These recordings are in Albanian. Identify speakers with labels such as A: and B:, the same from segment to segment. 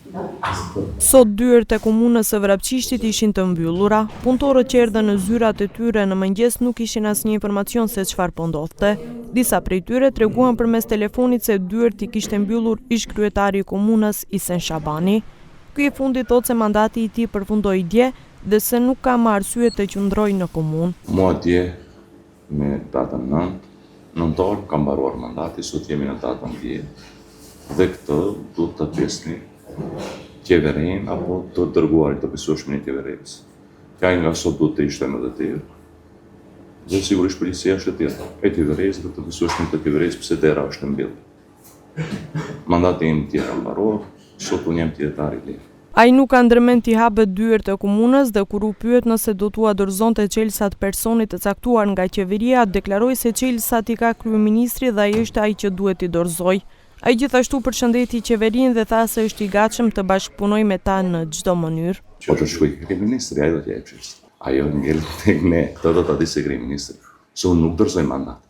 A: Sot dyert e komunës së Vrapçishtit ishin të mbyllura, punëtorët që erdhën në zyrat e tyre në mëngjes nuk kishin asnjë informacion se çfarë po ndodhte. Disa prej tyre treguan përmes telefonit se dyert i kishte mbyllur ish-kryetari i komunës Isen Shabani. Ky i fundit thotë se mandati i tij përfundoi dje dhe se nuk ka më arsye të qëndrojë në komunë.
B: Mua dje me datën 9 nëntor ka mbaruar mandati, sot jemi në datën 10 dhe këtë duhet të pjesni qeverin apo të dërguarit të besueshmin e qeverisë. Kjo nga sot duhet të ishte më të tjerë. Dhe sigurisht policia është e tjetër, e qeverisë dhe të besueshmin të qeverisë pse dera është mbyllur. Mandati im tjetër mbaruar, sot unë jam qytetari i lirë.
A: Ai nuk ka ndërmend t'i hapet dyert e komunës dhe kur u pyet nëse do t'u dorëzonte çelësat personit të caktuar nga qeveria, deklaroi se çelësat i ka kryeministri dhe ai është ai që duhet t'i dorëzojë. Ai gjithashtu përshëndeti qeverinë dhe tha se është i gatshëm të bashkëpunojë me ta në çdo mënyrë.
B: Po të shkoj kryeministri, ai do t'jap çelës. Ajo ngel tek ne, këtë do ta di se kryeministri. Se unë nuk dorëzoj mandat.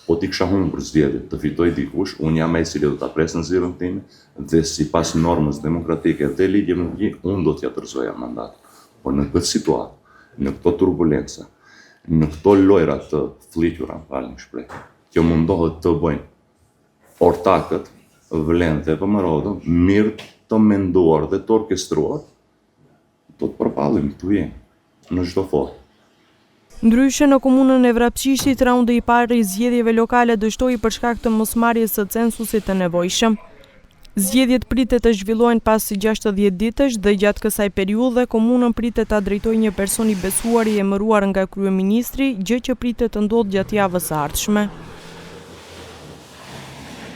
B: Po ti kisha humbur zgjedhjet të fitoj dikush, unë jam ai i cili do ta pres në zyrën time dhe sipas normës demokratike dhe ligjit, unë do t'ja dorëzoja mandat. Por në këtë situatë, në këto turbulenca, në këto lojra të fllihura, falni shprehjen, që mundohet të bëjnë ortakët, vlen dhe pëmërodhën, mirë të menduar dhe të orkestruar, do të përballim këtu jemi, në çdo formë.
A: Ndryshe në komunën e Vrapçishtit, raundi i parë i zgjedhjeve lokale dështoi për shkak të mosmarrjes së censusit të nevojshëm. Zgjedhjet pritet të zhvillohen pas 60 ditësh dhe gjatë kësaj periudhe komunën pritet ta drejtojë një person i besuar i emëruar nga kryeministri, gjë që pritet të ndodhë gjatë javës së ardhshme.